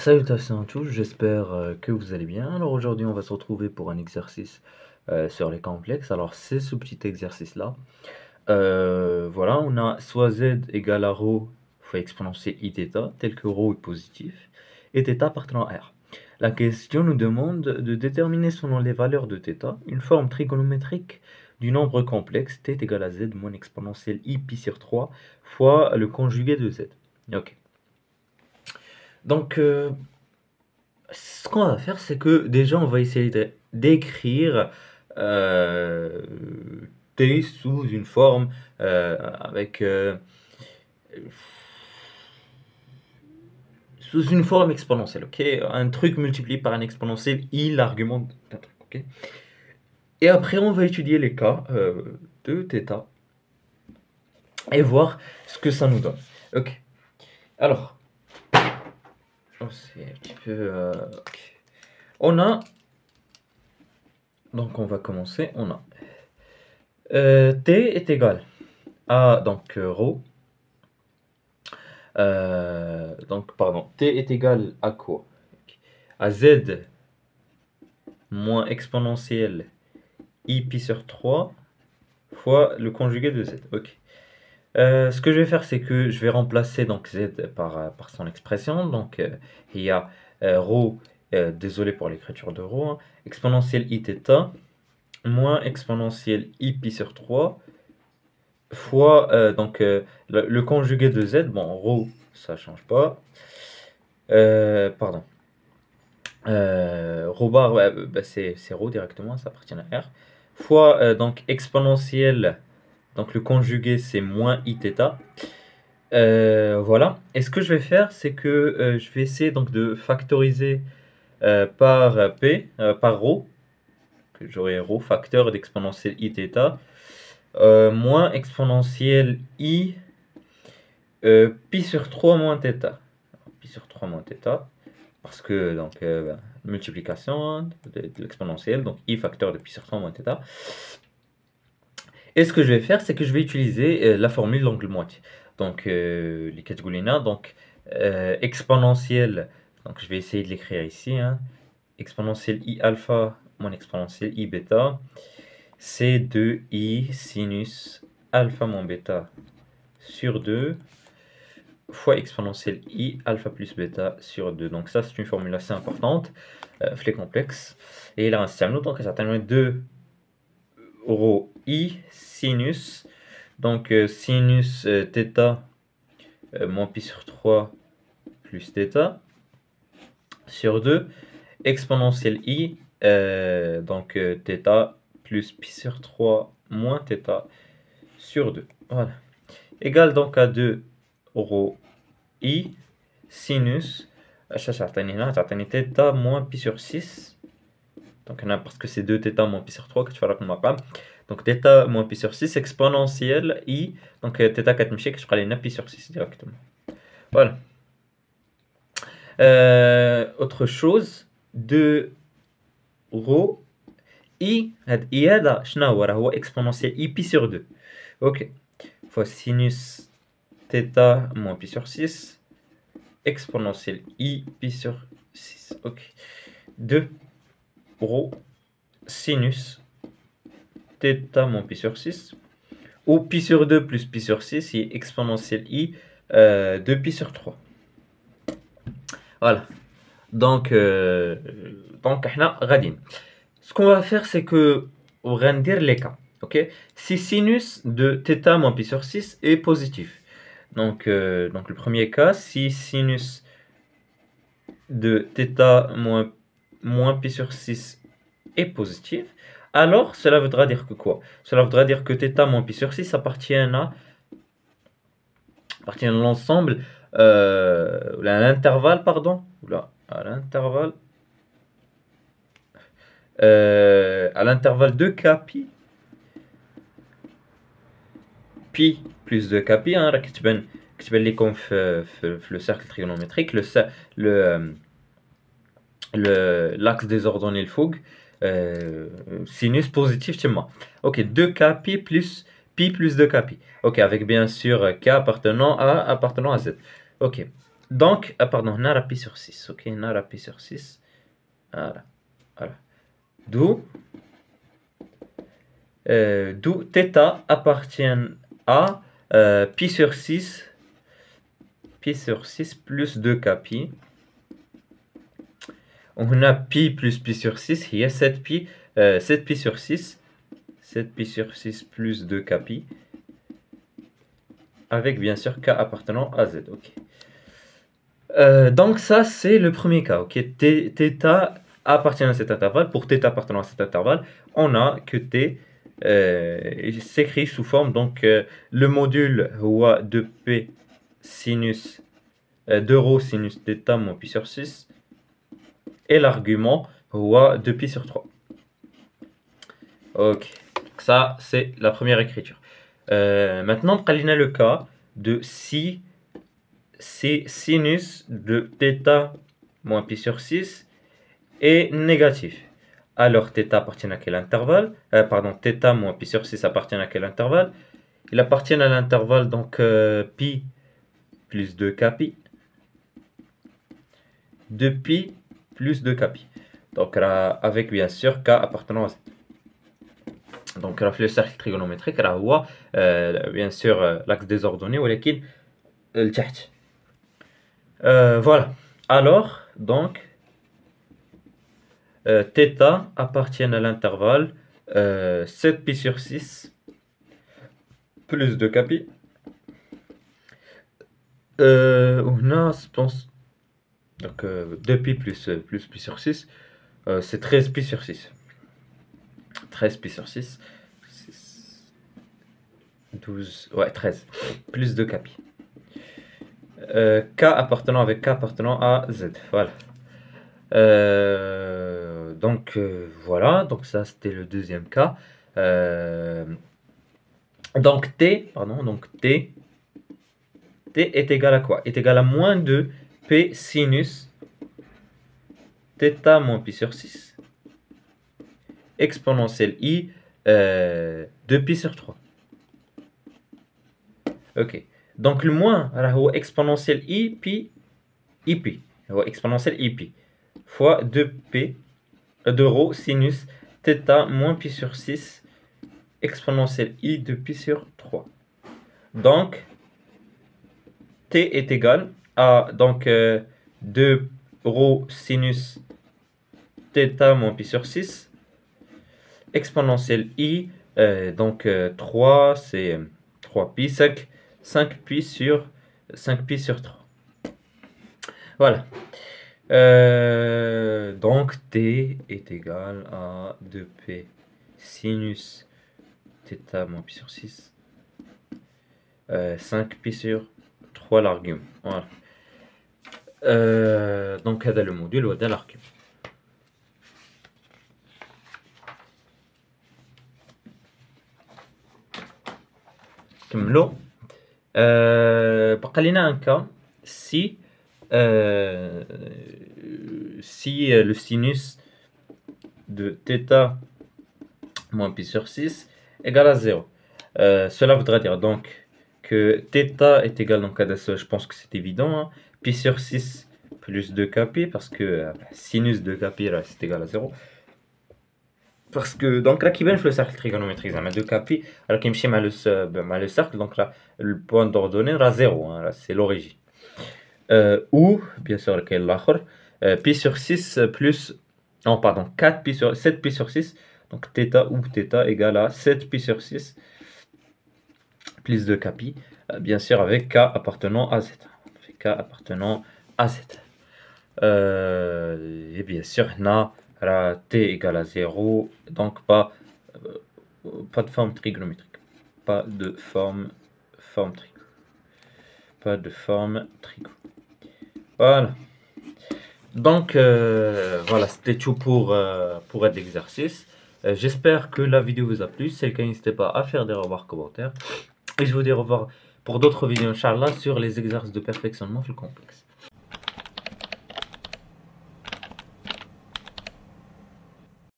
Salutations à tous, j'espère que vous allez bien. Alors aujourd'hui, on va se retrouver pour un exercice sur les complexes. Alors c'est ce petit exercice-là. Voilà, on a soit z égale à rho fois exponentielle iθ, tel que rho est positif, et θ appartenant à R. La question nous demande de déterminer selon les valeurs de θ une forme trigonométrique du nombre complexe t égale à z moins exponentielle i pi sur 3 fois le conjugué de z. Ok. Donc, ce qu'on va faire, c'est que déjà, on va essayer d'écrire euh, t sous une forme avec sous une forme exponentielle, ok? Un truc multiplié par un exponentiel, i l'argument d'un truc, ok? Et après, on va étudier les cas de θ et voir ce que ça nous donne. Ok. Alors, c'est un petit peu. Ok. On a. Donc, on va commencer. On a t est égal à donc rho. Donc, pardon, t est égal à quoi? À z moins exponentielle i pi sur 3 fois le conjugué de z. Ok. Ce que je vais faire, c'est que je vais remplacer donc z par son expression. Donc, il y a rho, désolé pour l'écriture de rho, hein, exponentielle iθ moins exponentielle i pi sur 3 fois donc, le conjugué de z. Bon, rho, ça change pas. Pardon. Rho bar, ouais, bah, c'est rho directement, ça appartient à R. Fois donc exponentielle, donc le conjugué c'est moins iθ. Voilà. Et ce que je vais faire, c'est que je vais essayer donc de factoriser par p, par rho, que j'aurai rho facteur d'exponentielle iθ, moins exponentielle i pi sur 3 moins θ. Pi sur 3 moins θ. Parce que, donc, multiplication hein, de l'exponentielle, donc i facteur de pi sur 3 moins θ. Et ce que je vais faire, c'est que je vais utiliser la formule l'angle moitié. Donc, les Goulina, donc exponentielle, donc je vais essayer de l'écrire ici, hein, exponentielle i alpha moins exponentielle i bêta, c'est 2i sinus alpha moins bêta sur 2 fois exponentielle i alpha plus bêta sur 2. Donc ça, c'est une formule assez importante, les complexes. Et là, c'est donc certainement 2 rho i sinus, donc sinus θ moins pi sur 3 plus θ sur 2 exponentielle i, donc θ plus pi sur 3 moins θ sur 2. Voilà. Égal donc à 2 rho i sinus تعطيني θ moins pi sur 6. Donc parce que c'est 2 θ moins pi sur 3 que tu vas comme donc θ moins pi sur 6 exponentielle i, donc θ كتمشي كتبقى لنا pi sur 6 directement. Voilà. Autre chose, 2 rho i هاد i هذا شنو هو؟ راه هو exponentielle i pi sur 2. Ok. Fois sinus θ moins pi sur 6 exponentielle i pi sur 6. Ok. 2 rho sinus θ moins pi sur 6 ou pi sur 2 plus pi sur 6 est exponentielle i 2 pi sur 3. Voilà. Donc, احنا غاديين. Ce qu'on va faire, c'est que on va dire les cas. Ok. Si sinus de θ moins pi sur 6 est positif. Donc le premier cas, si sinus de θ moins pi sur 6 est positif, alors cela voudra dire que quoi? Cela voudra dire que θ moins pi sur 6 appartient à l'ensemble, à l'intervalle, pardon, à l'intervalle de k pi plus 2k pi, hein, كتبان لكم في le cercle trigonométrique, l'axe des ordonnées le fougue, sinus positif تما. Ok, 2k pi plus 2k pi. Ok, avec bien sûr k appartenant à z. Ok, Donc, pardon, on a pi sur 6. Ok, on a pi sur 6. Voilà. Voilà. D'où θ appartient à pi sur 6. Pi sur 6 plus 2k pi. On a pi plus pi sur 6. Il y a 7 pi. 7 pi sur 6. 7 pi sur 6 plus 2k pi. Avec bien sûr k appartenant à z. Ok. Donc ça c'est le premier cas. Ok. θ appartient à cet intervalle. Pour θ appartenant à cet intervalle, on a que t s'écrit sous forme donc le module de p sinus de rho sinus θ moins pi sur 6 et l'argument de pi sur 3. Ok, ça c'est la première écriture. Maintenant, on a le cas de si sinus de θ moins pi sur 6 est négatif. Alors θ appartient à quel intervalle? Pardon, θ moins pi sur 6 appartient à quel intervalle? Il appartient à l'intervalle donc pi plus 2k pi. De pi plus 2k pi. Donc avec bien sûr k appartenant à z. Donc le cercle trigonométrique هو bien sûr l'axe des ordonnées ولكن لتحت. Voilà. Alors donc θ appartient à l'intervalle 7 pi sur 6 plus 2k pi. On a, je pense, donc 2 pi plus pi sur 6, c'est 13 pi sur 6. 13 pi sur 6, 12, ouais, 13, plus 2k pi. K appartenant avec K appartenant à Z, voilà. Donc voilà, donc ça c'était le deuxième cas. Donc T est égal à quoi? Est égal à moins 2 P sinus θ moins pi sur 6 exponentielle I de pi sur 3. Ok. Donc le moins exponentielle I pi IP. Exponentielle IP fois 2p de rho sinus θ moins pi sur 6 exponentielle I de pi sur 3. Donc T est égal à donc 2 rho sinus θ moins pi sur 6 exponentielle I donc 3 c'est 3 pi 5 pi sur 3. Voilà. Donc T est égal à 2p sinus θ moins pi sur 6 5 pi sur 3 l'argument. Voilà. Donc هذا le module وهذا l'argument. كملوا. بقى لنا un cas si le sinus de θ moins pi sur 6 égale à 0. Cela voudra dire donc que θ est égal, donc à je pense que c'est évident, hein, pi sur 6 plus 2k pi, parce que sinus de k pi c'est égal à 0. Parce que donc là qui vient le cercle trigonométrique, 2k pi, alors qu'il me le cercle, donc là le point d'ordonnée là 0, hein, là c'est l'origine. Ou bien sûr lequel l'autre, pi sur 6 plus, non pardon, 4 pi sur 7 pi sur 6, donc θ ou θ égale à 7 pi sur 6 plus 2k pi, bien sûr avec k appartenant à z. Avec k appartenant à z. Et bien sûr t égale à 0, donc pas de forme trigonométrique. Pas de forme trigo. Pas de forme trigo. Voilà. Donc voilà, c'était tout pour l'exercice. J'espère que la vidéo vous a plu. Si c'est le cas, n'hésitez pas à faire des remarques, commentaires. Et je vous dis au revoir pour d'autres vidéos, Inch'Allah, sur les exercices de perfectionnement complexe.